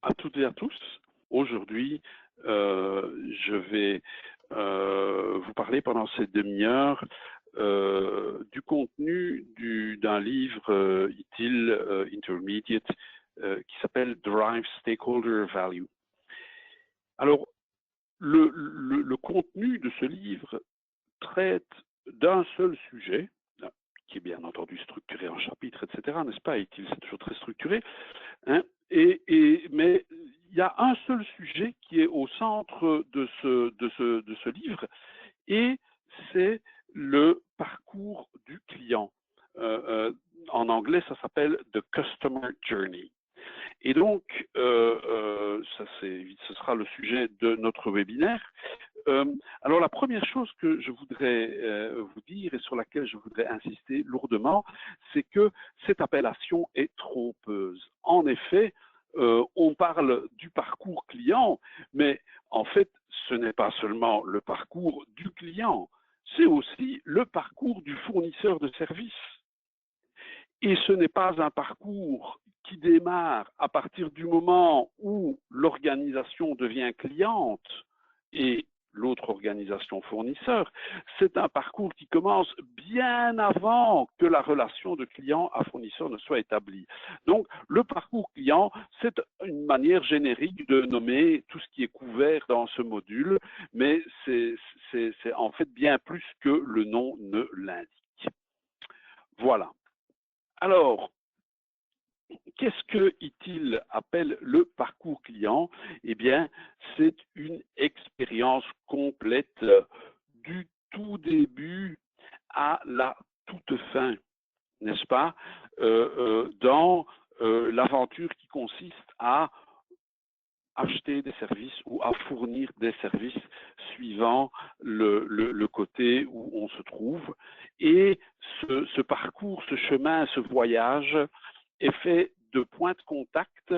à toutes et à tous. Aujourd'hui, je vais vous parler pendant cette demi-heure du contenu d'un livre ITIL Intermediate qui s'appelle Drive Stakeholder Value. Alors, le contenu de ce livre traite d'un seul sujet, qui est bien entendu structuré en chapitres, etc., n'est-ce pas? ITIL, c'est toujours très structuré, hein? Mais il y a un seul sujet qui est au centre de ce livre, et c'est le parcours du client. En anglais, ça s'appelle The Customer Journey. Et donc, ce sera le sujet de notre webinaire. Alors, la première chose que je voudrais vous dire et sur laquelle je voudrais insister lourdement, c'est que cette appellation est trompeuse. En effet, on parle du parcours client, mais en fait, ce n'est pas seulement le parcours du client, c'est aussi le parcours du fournisseur de services. Et ce n'est pas un parcours qui démarre à partir du moment où l'organisation devient cliente et l'autre organisation fournisseur. C'est un parcours qui commence bien avant que la relation de client à fournisseur ne soit établie. Donc, le parcours client, c'est une manière générique de nommer tout ce qui est couvert dans ce module, mais c'est en fait bien plus que le nom ne l'indique. Voilà. Alors, qu'est-ce que ITIL appelle le parcours client? Eh bien, c'est une expérience complète du tout début à la toute fin, n'est-ce pas? Dans l'aventure qui consiste à acheter des services ou à fournir des services suivant le côté où on se trouve. Et ce parcours, ce chemin, ce voyage est fait de points de contact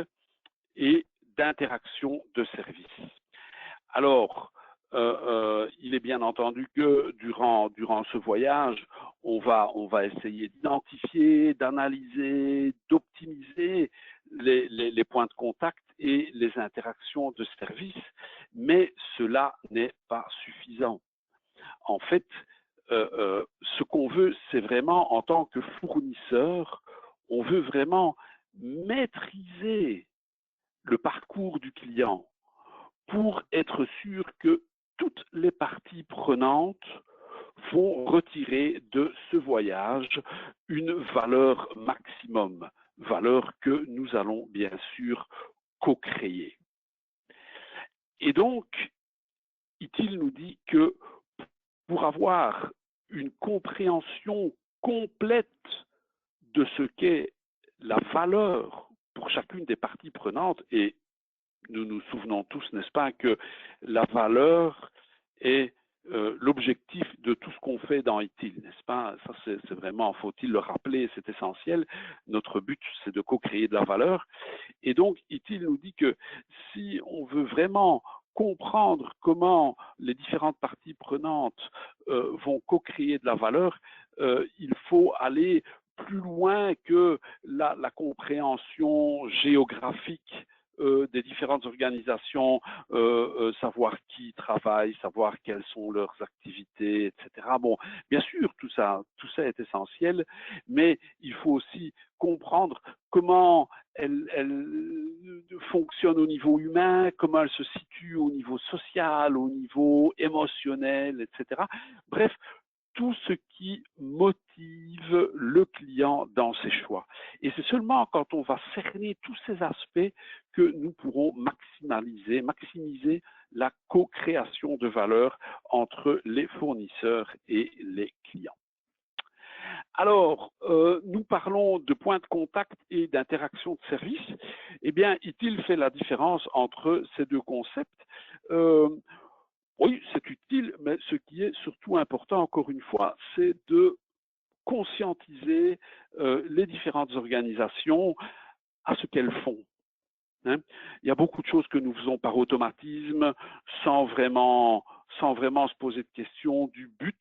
et d'interaction de services. Alors, il est bien entendu que durant ce voyage, on va essayer d'identifier, d'analyser, d'optimiser les points de contact et les interactions de service, mais cela n'est pas suffisant. En fait, ce qu'on veut, c'est vraiment, en tant que fournisseur, on veut vraiment maîtriser le parcours du client pour être sûr que toutes les parties prenantes vont retirer de ce voyage une valeur maximum, valeur que nous allons bien sûr co-créer. Et donc, ITIL nous dit que pour avoir une compréhension complète de ce qu'est la valeur pour chacune des parties prenantes, et nous nous souvenons tous, n'est-ce pas, que la valeur est l'objectif de tout ce qu'on fait dans ITIL, n'est-ce pas? Ça, c'est vraiment, faut-il le rappeler, c'est essentiel. Notre but, c'est de co-créer de la valeur. Et donc, ITIL nous dit que si on veut vraiment comprendre comment les différentes parties prenantes vont co-créer de la valeur, il faut aller plus loin que la compréhension géographique des différentes organisations, savoir qui travaille, savoir quelles sont leurs activités, etc. Bon, bien sûr, tout ça est essentiel, mais il faut aussi comprendre comment elle fonctionne au niveau humain, comment elle se situe au niveau social, au niveau émotionnel, etc. Bref, tout ce qui motive le client dans ses choix. Et c'est seulement quand on va cerner tous ces aspects que nous pourrons maximiser la co-création de valeur entre les fournisseurs et les clients. Alors, nous parlons de points de contact et d'interaction de service. Eh bien, ITIL fait la différence entre ces deux concepts. Oui, c'est utile, mais ce qui est surtout important, encore une fois, c'est de conscientiser les différentes organisations à ce qu'elles font. Hein. Il y a beaucoup de choses que nous faisons par automatisme, sans vraiment se poser de questions du but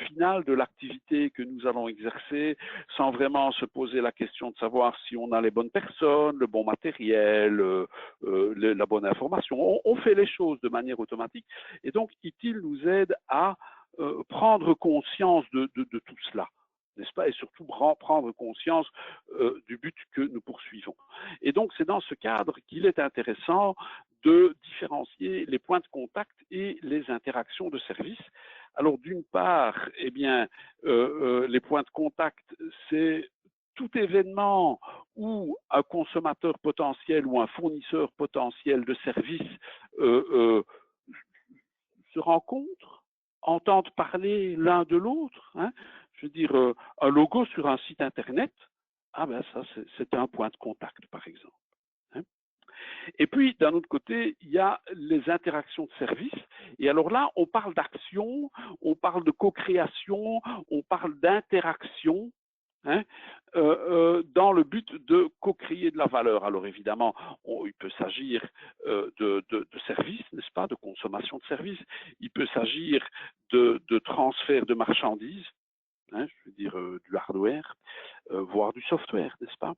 final de l'activité que nous allons exercer, sans vraiment se poser la question de savoir si on a les bonnes personnes, le bon matériel, la bonne information. On fait les choses de manière automatique. Et donc, ITIL nous aide à prendre conscience de tout cela, n'est-ce pas? Et surtout prendre conscience du but que nous poursuivons. Et donc, c'est dans ce cadre qu'il est intéressant de différencier les points de contact et les interactions de service. Alors, d'une part, eh bien, les points de contact, c'est tout événement où un consommateur potentiel ou un fournisseur potentiel de services se rencontrent, entendent parler l'un de l'autre. Hein. Je veux dire, un logo sur un site internet, ah ben ça, c'est un point de contact, par exemple. Hein. Et puis, d'un autre côté, il y a les interactions de services. Et alors là, on parle d'action, on parle de co-création, on parle d'interaction. Hein, dans le but de co-créer de la valeur. Alors évidemment, il peut s'agir de services, n'est-ce pas, de consommation de services. Il peut s'agir de transfert de marchandises, hein, je veux dire du hardware, voire du software, n'est-ce pas,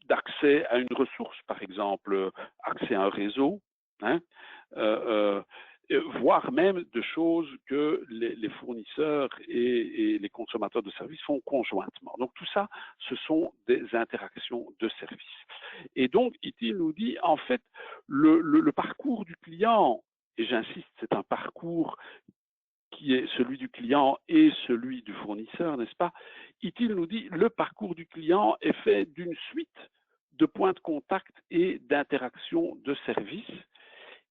d'accès à une ressource, par exemple, accès à un réseau, hein, voire même de choses que les fournisseurs et les consommateurs de services font conjointement. Donc tout ça, ce sont des interactions de services. Et donc, ITIL nous dit, en fait, le parcours du client, et j'insiste, c'est un parcours qui est celui du client et celui du fournisseur, n'est-ce pas? ITIL nous dit, le parcours du client est fait d'une suite de points de contact et d'interactions de services.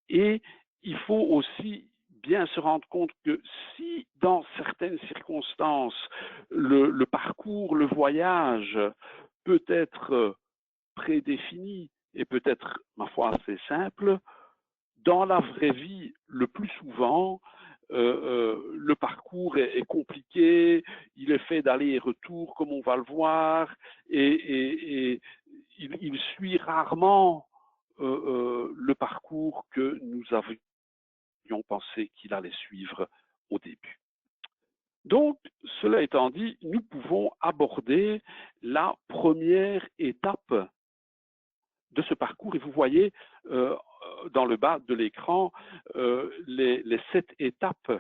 Et il faut aussi bien se rendre compte que si dans certaines circonstances, le parcours, le voyage peut être prédéfini et peut être, ma foi, assez simple, dans la vraie vie, le plus souvent, le parcours est compliqué, il est fait d'aller et retour, comme on va le voir, et il suit rarement le parcours que nous avions pensé qu'il allait suivre au début. Donc, cela étant dit, nous pouvons aborder la première étape de ce parcours. Et vous voyez dans le bas de l'écran les 7 étapes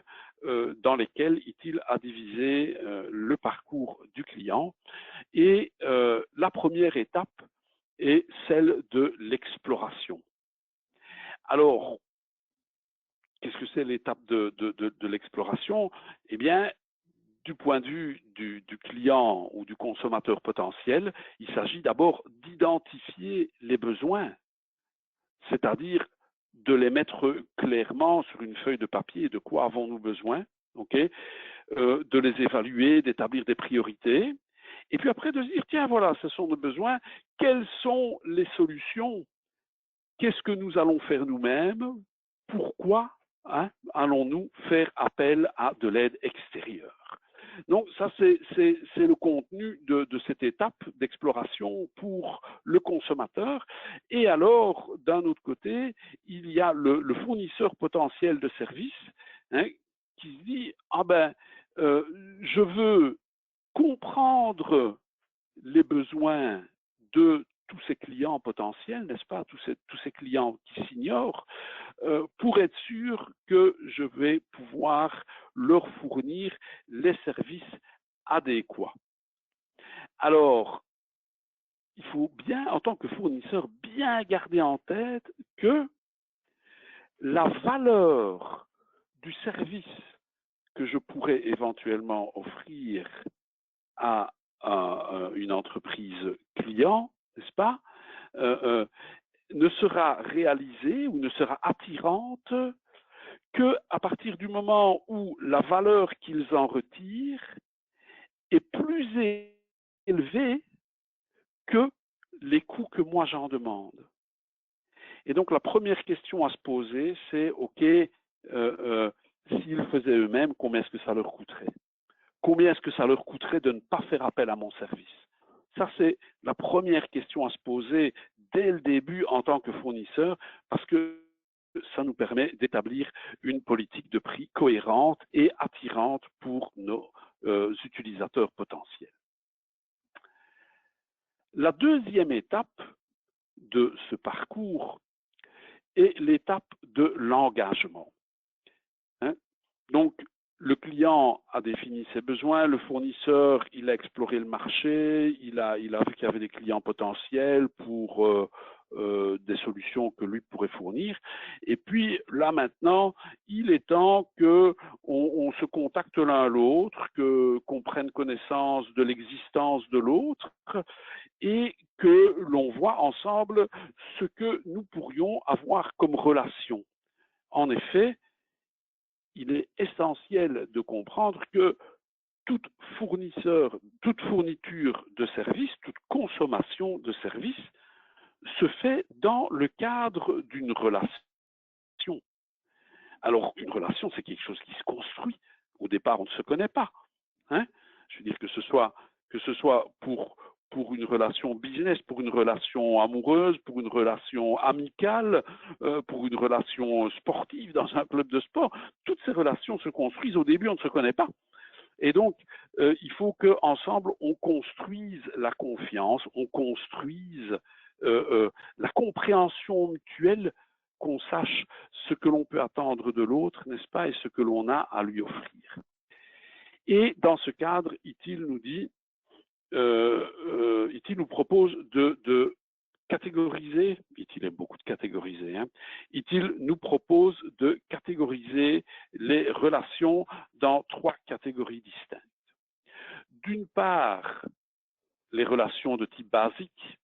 dans lesquelles ITIL a divisé le parcours du client. Et la première étape est celle de l'exploration. Alors, qu'est-ce que c'est l'étape de l'exploration? Eh bien, du point de vue du client ou du consommateur potentiel, il s'agit d'abord d'identifier les besoins, c'est-à-dire de les mettre clairement sur une feuille de papier, de quoi avons-nous besoin, okay, de les évaluer, d'établir des priorités, et puis après de se dire, tiens, voilà, ce sont nos besoins, quelles sont les solutions, qu'est-ce que nous allons faire nous-mêmes, pourquoi hein, allons-nous faire appel à de l'aide extérieure. Donc ça, c'est le contenu de cette étape d'exploration pour le consommateur. Et alors, d'un autre côté, il y a le fournisseur potentiel de services hein, qui se dit, ah ben, je veux comprendre les besoins de tous ces clients potentiels, n'est-ce pas, tous ces clients qui s'ignorent, pour être sûr que je vais pouvoir leur fournir les services adéquats. Alors, il faut bien, en tant que fournisseur, bien garder en tête que la valeur du service que je pourrais éventuellement offrir à une entreprise client, n'est-ce pas, ne sera réalisée ou ne sera attirante qu'à partir du moment où la valeur qu'ils en retirent est plus élevée que les coûts que moi j'en demande. Et donc la première question à se poser, c'est OK, s'ils faisaient eux-mêmes, combien est-ce que ça leur coûterait? Combien est-ce que ça leur coûterait de ne pas faire appel à mon service? Ça, c'est la première question à se poser dès le début en tant que fournisseur, parce que ça nous permet d'établir une politique de prix cohérente et attirante pour nos utilisateurs potentiels. La deuxième étape de ce parcours est l'étape de l'engagement. Donc, le client a défini ses besoins, le fournisseur, il a exploré le marché, il a vu qu'il y avait des clients potentiels pour des solutions que lui pourrait fournir. Et puis là maintenant, il est temps qu'on se contacte l'un l'autre, qu'on prenne connaissance de l'existence de l'autre et que l'on voit ensemble ce que nous pourrions avoir comme relation. En effet, il est essentiel de comprendre que tout fournisseur, toute fourniture de services, toute consommation de services se fait dans le cadre d'une relation. Alors, une relation, c'est quelque chose qui se construit. Au départ, on ne se connaît pas. Je veux dire que ce soit pour une relation business, pour une relation amoureuse, pour une relation amicale, pour une relation sportive dans un club de sport, toutes ces relations se construisent. Au début, on ne se connaît pas. Et donc, il faut qu'ensemble, on construise la confiance, on construise la compréhension mutuelle, qu'on sache ce que l'on peut attendre de l'autre, n'est-ce pas, et ce que l'on a à lui offrir. Et dans ce cadre, ITIL nous dit, ITIL nous propose de catégoriser, ITIL aime beaucoup de catégoriser, ITIL nous propose de catégoriser les relations dans 3 catégories distinctes. D'une part, les relations de type basique,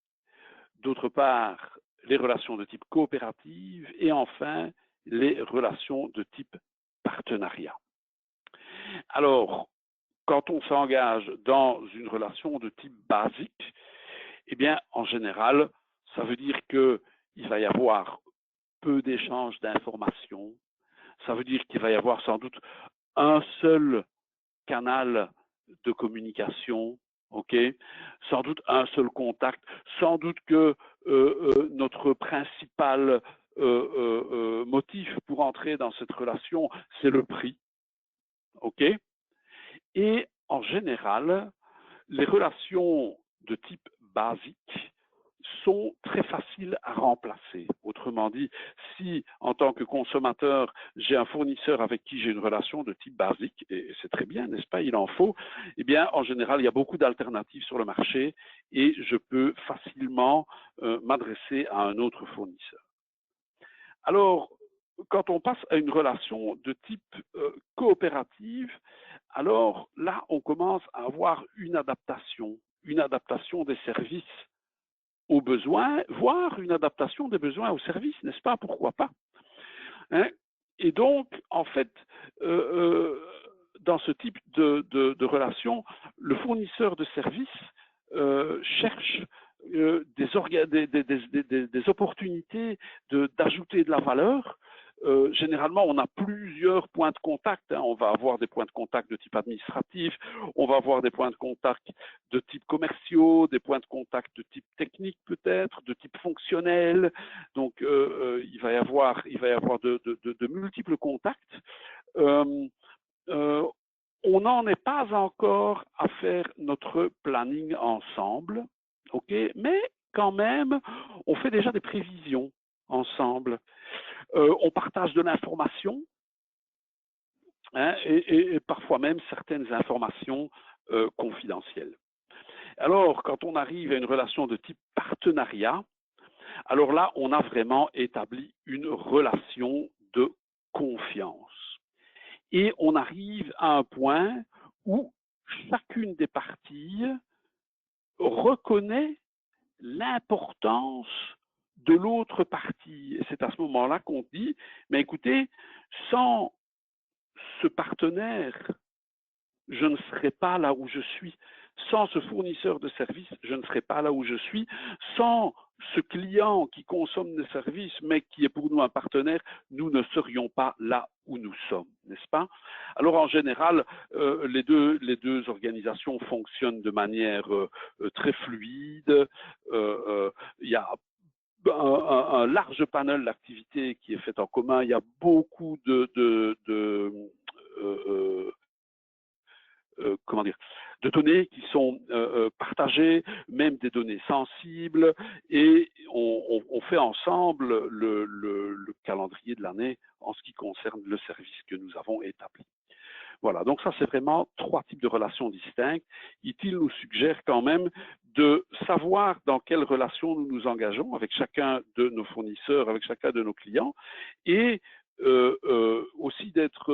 d'autre part, les relations de type coopérative et enfin, les relations de type partenariat. Alors, quand on s'engage dans une relation de type basique, eh bien, en général, ça veut dire qu'il va y avoir peu d'échanges d'informations, ça veut dire qu'il va y avoir sans doute un seul canal de communication, ok, sans doute un seul contact, sans doute que notre principal motif pour entrer dans cette relation, c'est le prix, ok. Et en général, les relations de type basique sont très faciles à remplacer. Autrement dit, si en tant que consommateur, j'ai un fournisseur avec qui j'ai une relation de type basique, et c'est très bien, n'est-ce pas, il en faut, eh bien, en général, il y a beaucoup d'alternatives sur le marché et je peux facilement m'adresser à un autre fournisseur. Alors, quand on passe à une relation de type coopérative, alors là, on commence à avoir une adaptation des services aux besoins, voire une adaptation des besoins aux services, n'est-ce pas? Pourquoi pas? Et donc, en fait, dans ce type de relation, le fournisseur de services cherche des opportunités d'ajouter de la valeur. Généralement, on a plusieurs points de contact. On va avoir des points de contact de type administratif, on va avoir des points de contact de type commerciaux, des points de contact de type technique peut-être, de type fonctionnel. Donc, il va y avoir de multiples contacts. On n'en est pas encore à faire notre planning ensemble, ok, mais quand même, on fait déjà des prévisions ensemble. On partage de l'information et parfois même certaines informations confidentielles. Alors, quand on arrive à une relation de type partenariat, alors là, on a vraiment établi une relation de confiance. Et on arrive à un point où chacune des parties reconnaît l'importance de l'autre partie. Et c'est à ce moment-là qu'on dit, mais écoutez, sans ce partenaire, je ne serai pas là où je suis. Sans ce fournisseur de services, je ne serai pas là où je suis. Sans ce client qui consomme des services, mais qui est pour nous un partenaire, nous ne serions pas là où nous sommes, n'est-ce pas? Alors en général, les deux organisations fonctionnent de manière très fluide. Il y a un large panel d'activités qui est fait en commun. Il y a beaucoup comment dire, de données qui sont partagées, même des données sensibles, et on fait ensemble le calendrier de l'année en ce qui concerne le service que nous avons établi. Voilà, donc ça c'est vraiment 3 types de relations distinctes. ITIL nous suggère quand même de savoir dans quelles relations nous nous engageons avec chacun de nos fournisseurs, avec chacun de nos clients, et aussi d'être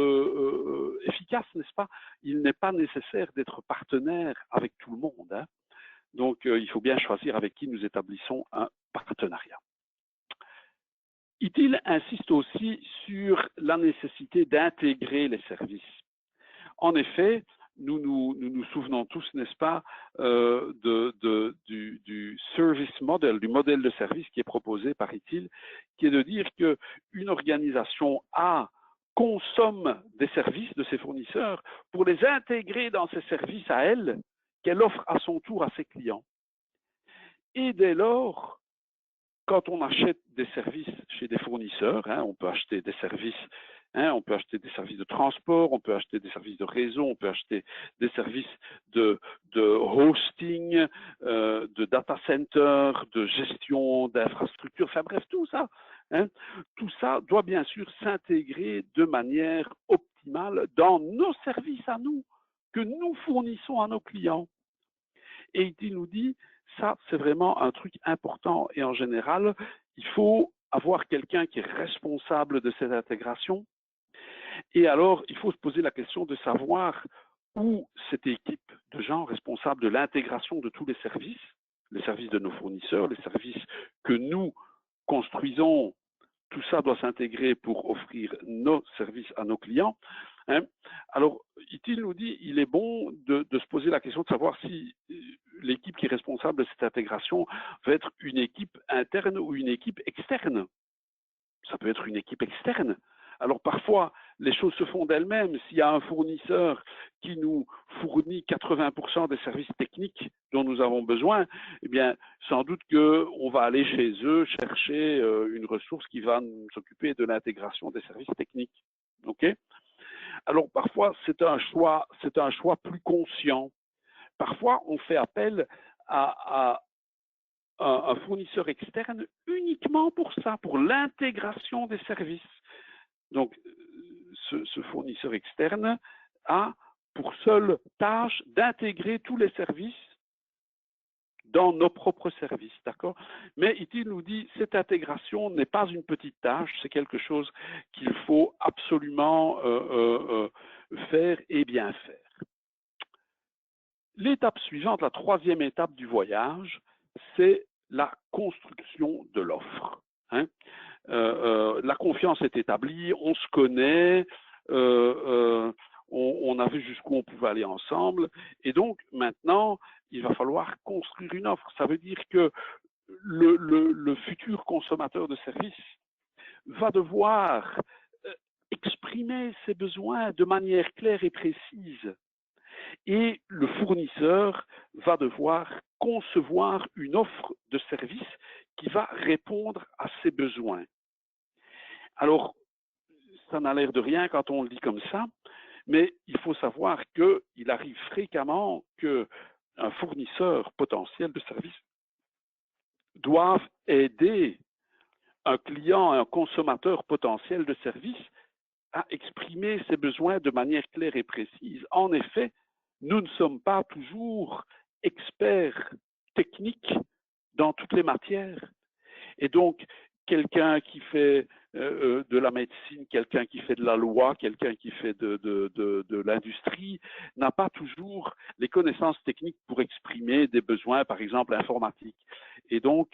efficace, n'est-ce pas? Il n'est pas nécessaire d'être partenaire avec tout le monde, hein. Donc il faut bien choisir avec qui nous établissons un partenariat. ITIL insiste aussi sur la nécessité d'intégrer les services. En effet, nous nous souvenons tous, n'est-ce pas, du service model, du modèle de service qui est proposé par ITIL, qui est de dire qu'une organisation A consomme des services de ses fournisseurs pour les intégrer dans ses services à elle, qu'elle offre à son tour à ses clients. Et dès lors, quand on achète des services chez des fournisseurs, hein, on peut acheter des services, on peut acheter des services de transport, on peut acheter des services de réseau, on peut acheter des services de hosting, de data center, de gestion d'infrastructures, enfin bref, tout ça. Hein, tout ça doit bien sûr s'intégrer de manière optimale dans nos services à nous, que nous fournissons à nos clients. Et il nous dit, ça, c'est vraiment un truc important. Et en général, il faut avoir quelqu'un qui est responsable de cette intégration. Et alors, il faut se poser la question de savoir où cette équipe de gens responsables de l'intégration de tous les services de nos fournisseurs, les services que nous construisons, tout ça doit s'intégrer pour offrir nos services à nos clients. Hein. Alors, ITIL nous dit il est bon de se poser la question de savoir si l'équipe qui est responsable de cette intégration va être une équipe interne ou une équipe externe. Ça peut être une équipe externe. Alors parfois, les choses se font d'elles-mêmes. S'il y a un fournisseur qui nous fournit 80% des services techniques dont nous avons besoin, eh bien, sans doute qu'on va aller chez eux chercher une ressource qui va nous s'occuper de l'intégration des services techniques. OK? Alors parfois, c'est un choix plus conscient. Parfois, on fait appel à un fournisseur externe uniquement pour ça, pour l'intégration des services. Donc, ce fournisseur externe a pour seule tâche d'intégrer tous les services dans nos propres services, d'accord? Mais ITIL nous dit cette intégration n'est pas une petite tâche, c'est quelque chose qu'il faut absolument faire et bien faire. L'étape suivante, la 3e étape du voyage, c'est la construction de l'offre. Hein? La confiance est établie, on se connaît, on a vu jusqu'où on pouvait aller ensemble, et donc maintenant, il va falloir construire une offre. Ça veut dire que le futur consommateur de services va devoir exprimer ses besoins de manière claire et précise. Et le fournisseur va devoir concevoir une offre de service qui va répondre à ses besoins. Alors, ça n'a l'air de rien quand on le dit comme ça, mais il faut savoir qu'il arrive fréquemment qu'un fournisseur potentiel de service doive aider un client, un consommateur potentiel de service à exprimer ses besoins de manière claire et précise. En effet, nous ne sommes pas toujours experts techniques dans toutes les matières. Et donc, quelqu'un qui fait de la médecine, quelqu'un qui fait de la loi, quelqu'un qui fait de l'industrie, n'a pas toujours les connaissances techniques pour exprimer des besoins, par exemple, informatiques. Et donc,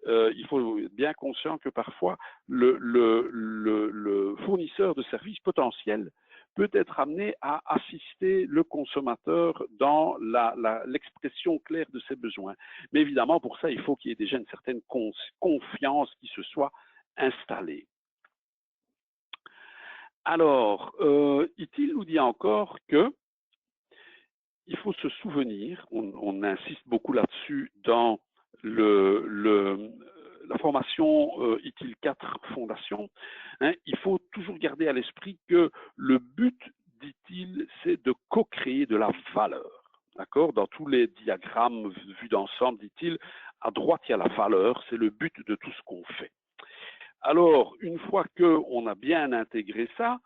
il faut être bien conscient que parfois, le fournisseur de services potentiels peut être amené à assister le consommateur dans l'expression claire de ses besoins. Mais évidemment, pour ça, il faut qu'il y ait déjà une certaine confiance qui se soit installée. Alors, ITIL nous dit encore que il faut se souvenir, on insiste beaucoup là-dessus dans la formation ITIL 4 Fondation, hein, il faut toujours garder à l'esprit que le but d'ITIL, c'est de co-créer de la valeur. D'accord? Dans tous les diagrammes vus d'ensemble d'ITIL, à droite, il y a la valeur, c'est le but de tout ce qu'on fait. Alors, une fois qu'on a bien intégré ça,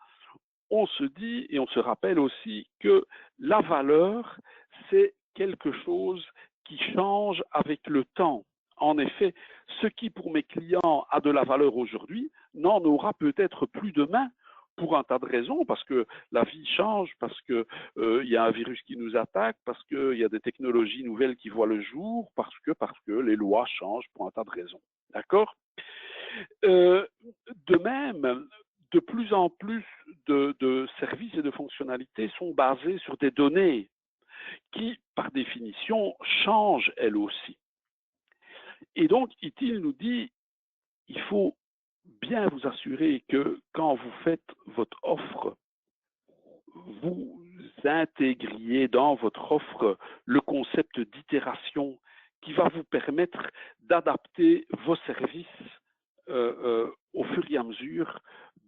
on se dit et on se rappelle aussi que la valeur, c'est quelque chose qui change avec le temps. En effet, ce qui pour mes clients a de la valeur aujourd'hui n'en aura peut-être plus demain pour un tas de raisons, parce que la vie change, parce qu'il y a un virus qui nous attaque, parce qu'il y a des technologies nouvelles qui voient le jour, parce que les lois changent pour un tas de raisons. D'accord? De même, de plus en plus de services et de fonctionnalités sont basés sur des données qui, par définition, changent elles aussi. Et donc, ITIL nous dit, il faut bien vous assurer que quand vous faites votre offre, vous intégriez dans votre offre le concept d'itération qui va vous permettre d'adapter vos services au fur et à mesure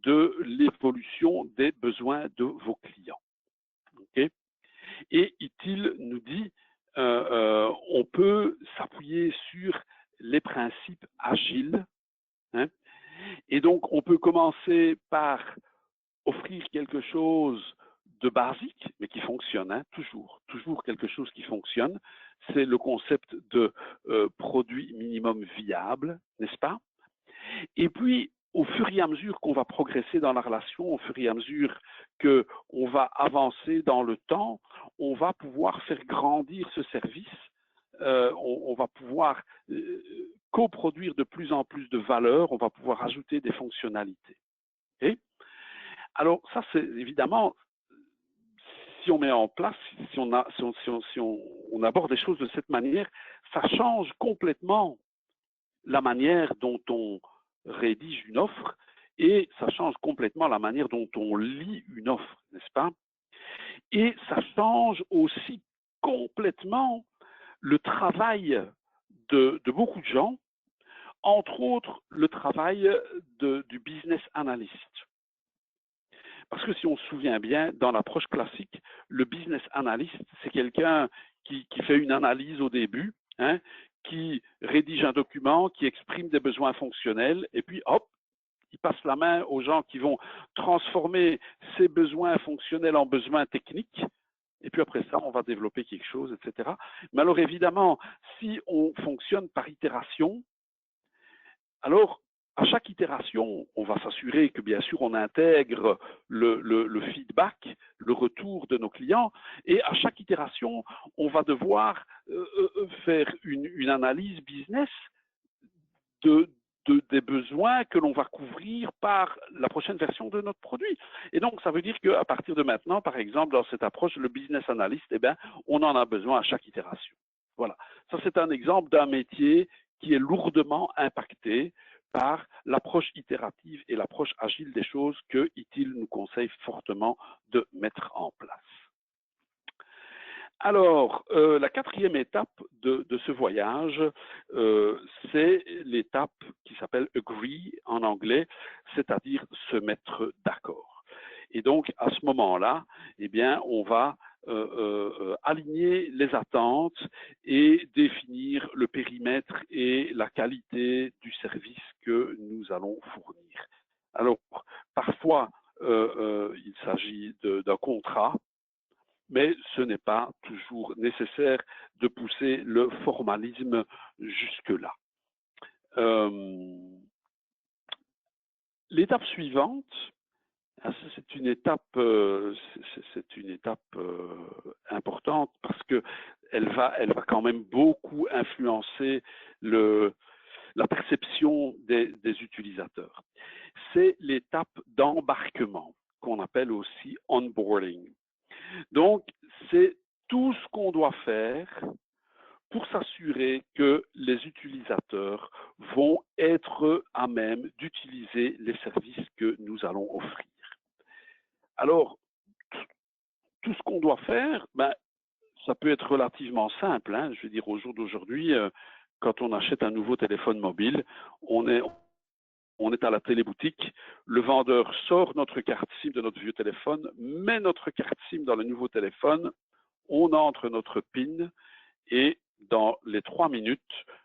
de l'évolution des besoins de vos clients. Okay? Et ITIL nous dit, on peut s'appuyer sur les principes agiles, hein, et donc on peut commencer par offrir quelque chose de basique, mais qui fonctionne, hein, toujours quelque chose qui fonctionne. C'est le concept de produit minimum viable, n'est-ce pas? Et puis, au fur et à mesure qu'on va progresser dans la relation, au fur et à mesure qu'on va avancer dans le temps, on va pouvoir faire grandir ce service, on va pouvoir coproduire de plus en plus de valeur, on va pouvoir ajouter des fonctionnalités. Okay? Alors ça, c'est évidemment, si on met en place, si on aborde les choses de cette manière, ça change complètement la manière dont on rédige une offre et ça change complètement la manière dont on lit une offre, n'est-ce pas? Et ça change aussi complètement le travail de beaucoup de gens, entre autres le travail du business analyst. Parce que si on se souvient bien, dans l'approche classique, le business analyst, c'est quelqu'un qui fait une analyse au début, hein, qui rédige un document, qui exprime des besoins fonctionnels, et puis hop, il passe la main aux gens qui vont transformer ces besoins fonctionnels en besoins techniques, et puis après ça, on va développer quelque chose, etc. Mais alors évidemment, si on fonctionne par itération, alors à chaque itération, on va s'assurer que bien sûr on intègre le feedback, le retour de nos clients, et à chaque itération, on va devoir faire une analyse business des besoins que l'on va couvrir par la prochaine version de notre produit. Et donc, ça veut dire qu'à partir de maintenant, par exemple, dans cette approche, le business analyst, eh bien, on en a besoin à chaque itération. Voilà. Ça, c'est un exemple d'un métier qui est lourdement impacté par l'approche itérative et l'approche agile des choses que ITIL nous conseille fortement de mettre en place. Alors, la quatrième étape de ce voyage, c'est l'étape qui s'appelle agree en anglais, c'est-à-dire se mettre d'accord. Et donc, à ce moment-là, eh bien, on va aligner les attentes et définir le périmètre et la qualité du service que nous allons fournir. Alors, parfois, il s'agit d'un contrat, mais ce n'est pas toujours nécessaire de pousser le formalisme jusque-là. L'étape suivante, c'est une étape importante parce que elle va quand même beaucoup influencer la perception des utilisateurs. C'est l'étape d'embarquement qu'on appelle aussi onboarding. Donc, c'est tout ce qu'on doit faire pour s'assurer que les utilisateurs vont être à même d'utiliser les services que nous allons offrir. Alors, tout ce qu'on doit faire, ça peut être relativement simple. Hein. Je veux dire, au jour d'aujourd'hui, quand on achète un nouveau téléphone mobile, on est à la téléboutique, le vendeur sort notre carte SIM de notre vieux téléphone, met notre carte SIM dans le nouveau téléphone, on entre notre PIN et dans les 3 minutes,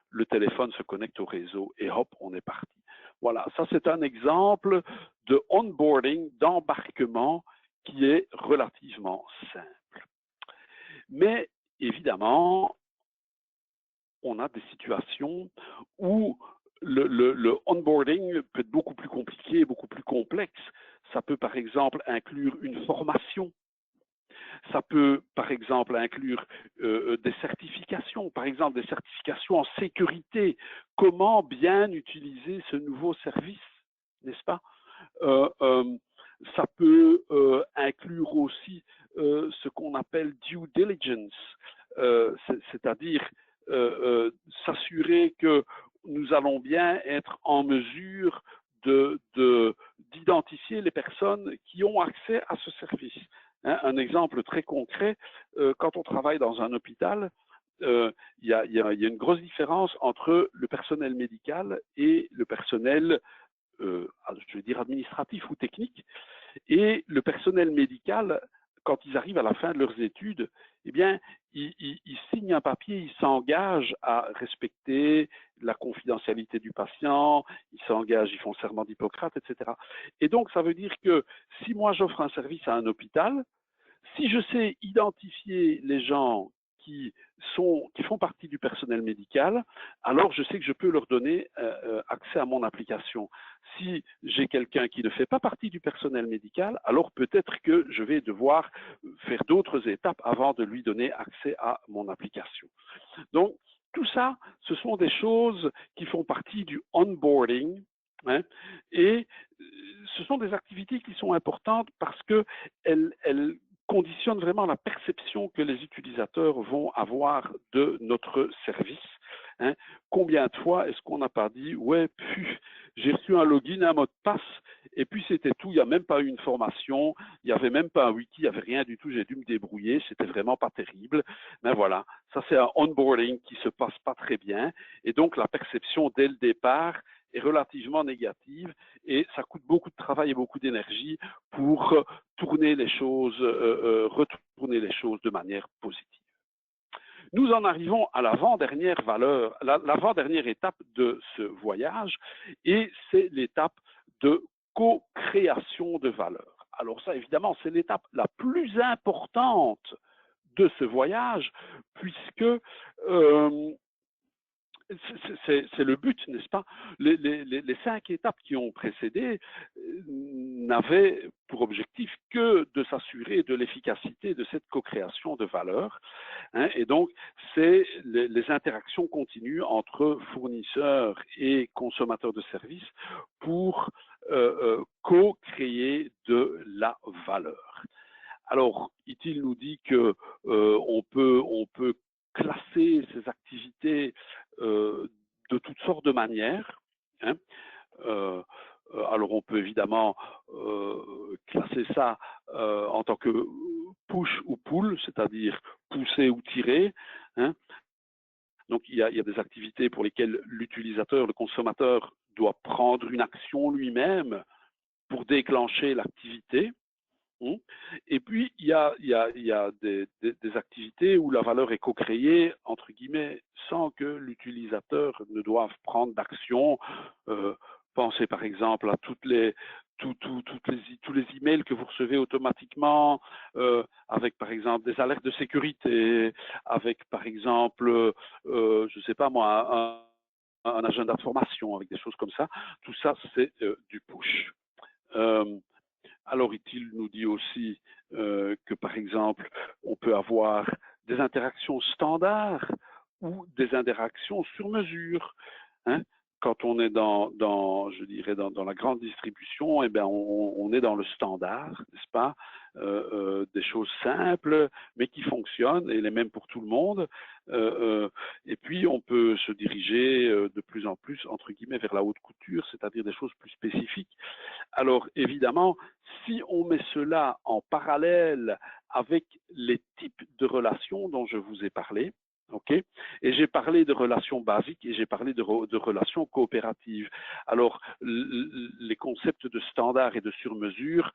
le téléphone se connecte au réseau et hop, on est parti. Voilà, ça c'est un exemple de onboarding, d'embarquement qui est relativement simple. Mais évidemment, on a des situations où le onboarding peut être beaucoup plus compliqué, beaucoup plus complexe. Ça peut par exemple inclure une formation. Ça peut, par exemple, inclure des certifications, par exemple des certifications en sécurité. Comment bien utiliser ce nouveau service, n'est-ce pas? Ça peut inclure aussi ce qu'on appelle due diligence, c'est-à-dire s'assurer que nous allons bien être en mesure d'identifier les personnes qui ont accès à ce service. Hein, un exemple très concret, quand on travaille dans un hôpital, il y a une grosse différence entre le personnel médical et le personnel, je vais dire administratif ou technique. Et le personnel médical, quand ils arrivent à la fin de leurs études, eh bien, ils signent un papier, ils s'engagent à respecter la confidentialité du patient, ils s'engagent, ils font serment d'Hippocrate, etc. Et donc, ça veut dire que si moi j'offre un service à un hôpital, si je sais identifier les gens qui font partie du personnel médical, alors je sais que je peux leur donner accès à mon application. Si j'ai quelqu'un qui ne fait pas partie du personnel médical, alors peut-être que je vais devoir faire d'autres étapes avant de lui donner accès à mon application. Donc, tout ça, ce sont des choses qui font partie du onboarding, hein, et ce sont des activités qui sont importantes parce qu'elles conditionne vraiment la perception que les utilisateurs vont avoir de notre service. Hein. Combien de fois est-ce qu'on n'a pas dit, ouais, j'ai reçu un login, un mot de passe, et puis c'était tout, il n'y a même pas eu une formation, il n'y avait même pas un wiki, il n'y avait rien du tout, j'ai dû me débrouiller, c'était vraiment pas terrible. Mais voilà, ça c'est un onboarding qui se passe pas très bien, et donc la perception dès le départ est relativement négative, et ça coûte beaucoup de travail et beaucoup d'énergie pour tourner les choses, retourner les choses de manière positive. Nous en arrivons à l'avant-dernière valeur, l'avant-dernière étape de ce voyage, et c'est l'étape de co-création de valeur. Alors ça, évidemment, c'est l'étape la plus importante de ce voyage, puisque c'est le but, n'est-ce pas? Les 5 étapes qui ont précédé n'avaient pour objectif que de s'assurer de l'efficacité de cette co-création de valeur. Hein, et donc, c'est les interactions continues entre fournisseurs et consommateurs de services pour co-créer de la valeur. Alors, ITIL nous dit que on peut classer ces activités de toutes sortes de manières. Hein. Alors, on peut évidemment classer ça en tant que push ou pull, c'est-à-dire pousser ou tirer. Hein. Donc, il y a des activités pour lesquelles l'utilisateur, le consommateur, doit prendre une action lui-même pour déclencher l'activité. Et puis, il y a des activités où la valeur est co-créée, entre guillemets, sans que l'utilisateur ne doive prendre d'action. Pensez par exemple à tous les emails que vous recevez automatiquement, avec par exemple des alertes de sécurité, avec par exemple, je ne sais pas moi, un agenda de formation, avec des choses comme ça. Tout ça, c'est du push. Alors, il nous dit aussi que, par exemple, on peut avoir des interactions standards ou des interactions sur mesure. Hein. Quand on est je dirais, dans la grande distribution, eh bien, on est dans le standard, n'est-ce pas? Des choses simples, mais qui fonctionnent, et les mêmes pour tout le monde. Et puis, on peut se diriger de plus en plus, entre guillemets, vers la haute couture, c'est-à-dire des choses plus spécifiques. Alors, évidemment, si on met cela en parallèle avec les types de relations dont je vous ai parlé, OK? Et j'ai parlé de relations basiques et j'ai parlé de relations coopératives. Alors, les concepts de standard et de sur-mesure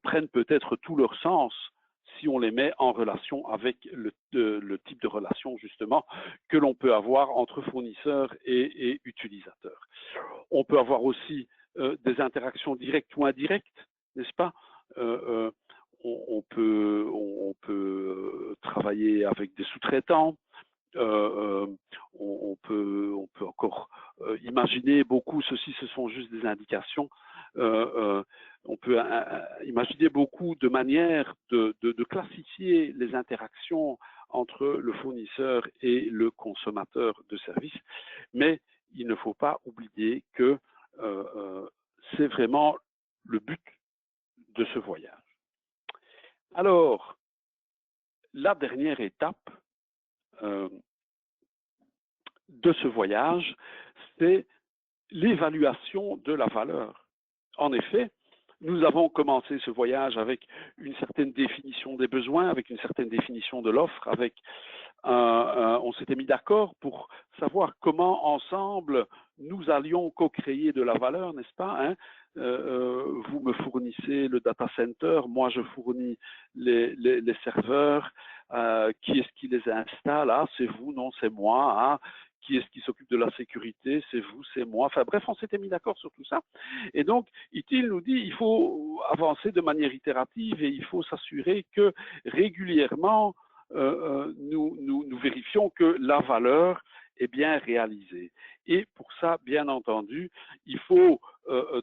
prennent peut-être tout leur sens si on les met en relation avec le type de relation, justement, que l'on peut avoir entre fournisseurs et utilisateurs. On peut avoir aussi des interactions directes ou indirectes, n'est-ce pas? On peut travailler avec des sous-traitants. On peut encore imaginer beaucoup, ceci ce sont juste des indications, on peut imaginer beaucoup de manières de classifier les interactions entre le fournisseur et le consommateur de services, mais il ne faut pas oublier que c'est vraiment le but de ce voyage. Alors, la dernière étape de ce voyage, c'est l'évaluation de la valeur. En effet, nous avons commencé ce voyage avec une certaine définition des besoins, avec une certaine définition de l'offre, avec on s'était mis d'accord pour savoir comment ensemble nous allions co-créer de la valeur, n'est-ce pas, hein? Vous me fournissez le data center, moi je fournis les serveurs, qui est-ce qui les installe? Ah, c'est vous, non, c'est moi. Ah, qui est-ce qui s'occupe de la sécurité? C'est vous, c'est moi. Enfin bref, on s'était mis d'accord sur tout ça. Et donc, ITIL nous dit il faut avancer de manière itérative et il faut s'assurer que régulièrement, nous vérifions que la valeur est bien réalisée. Et pour ça, bien entendu, il faut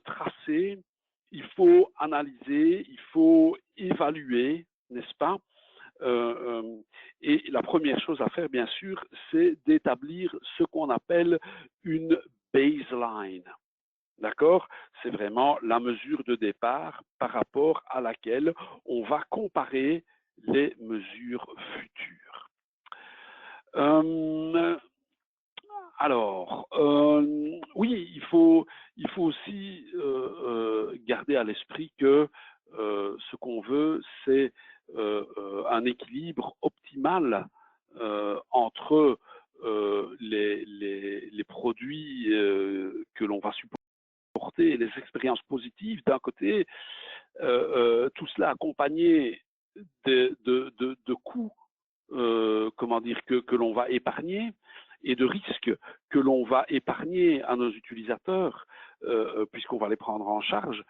tracer, il faut analyser, il faut évaluer, n'est-ce pas? Et la première chose à faire, bien sûr, c'est d'établir ce qu'on appelle une baseline. D'accord? C'est vraiment la mesure de départ par rapport à laquelle on va comparer les mesures futures. Alors, oui, il faut aussi garder à l'esprit que ce qu'on veut, c'est un équilibre optimal entre les produits que l'on va supporter et les expériences positives d'un côté, tout cela accompagné de coûts, comment dire, que l'on va épargner et de risques que l'on va épargner à nos utilisateurs, puisqu'on va les prendre en charge.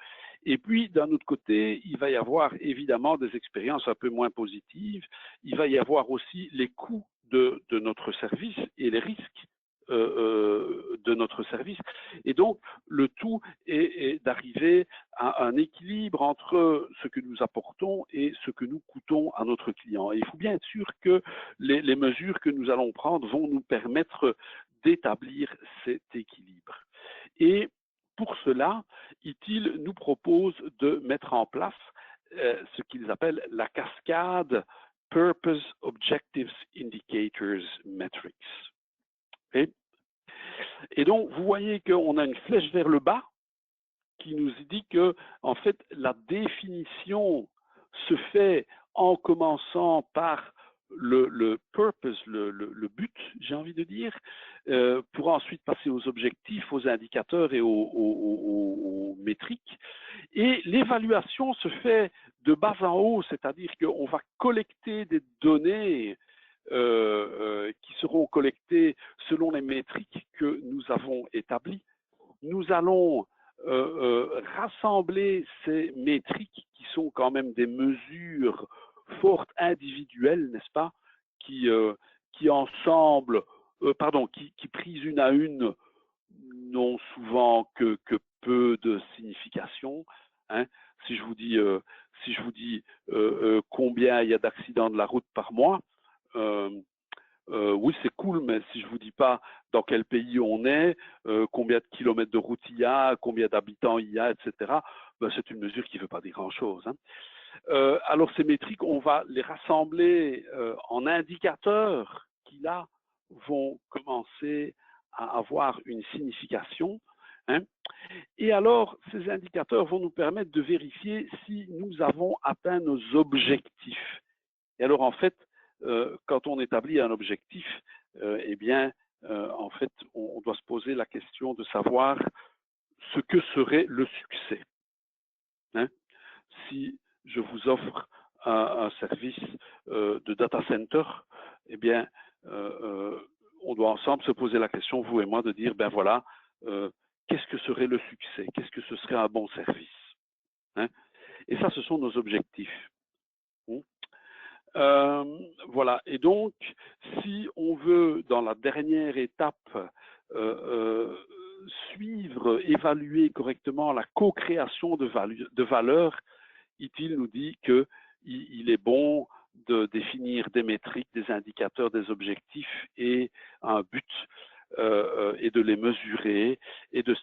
Et puis, d'un autre côté, il va y avoir évidemment des expériences un peu moins positives. Il va y avoir aussi les coûts de notre service et les risques de notre service. Et donc, le tout est d'arriver à un équilibre entre ce que nous apportons et ce que nous coûtons à notre client. Et il faut bien être sûr que les mesures que nous allons prendre vont nous permettre d'établir cet équilibre. Et pour cela, ITIL nous propose de mettre en place ce qu'ils appellent la cascade Purpose Objectives Indicators Metrics. Et donc, vous voyez qu'on a une flèche vers le bas qui nous dit que, en fait, la définition se fait en commençant par le purpose, le but, j'ai envie de dire, pour ensuite passer aux objectifs, aux indicateurs et aux métriques. Et l'évaluation se fait de bas en haut, c'est-à-dire qu'on va collecter des données qui seront collectées selon les métriques que nous avons établies. Nous allons rassembler ces métriques qui sont quand même des mesures fortes individuelles, n'est-ce pas, qui ensemble, qui prises une à une n'ont souvent que peu de signification. Hein. Si je vous dis combien il y a d'accidents de la route par mois, oui, c'est cool, mais si je vous dis pas dans quel pays on est, combien de kilomètres de route il y a, combien d'habitants il y a, etc., ben, c'est une mesure qui ne veut pas dire grand-chose. Hein. Alors ces métriques, on va les rassembler en indicateurs qui là vont commencer à avoir une signification. Hein. Et alors, ces indicateurs vont nous permettre de vérifier si nous avons atteint nos objectifs. Et alors, en fait, quand on établit un objectif, eh bien, en fait, on doit se poser la question de savoir ce que serait le succès. Hein? Si je vous offre un service de data center, eh bien, on doit ensemble se poser la question, vous et moi, de dire, ben voilà, qu'est-ce que serait le succès? Qu'est-ce que ce serait un bon service? Hein? Et ça, ce sont nos objectifs. Voilà. Et donc, si on veut, dans la dernière étape, suivre, évaluer correctement la co-création de valeur, ITIL nous dit qu'il est bon de définir des métriques, des indicateurs, des objectifs et un but et de les mesurer et de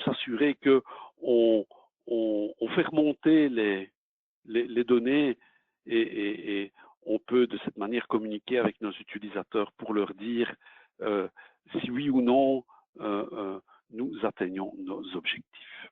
s'assurer que on fait remonter les données et on peut de cette manière communiquer avec nos utilisateurs pour leur dire si oui ou non nous atteignons nos objectifs.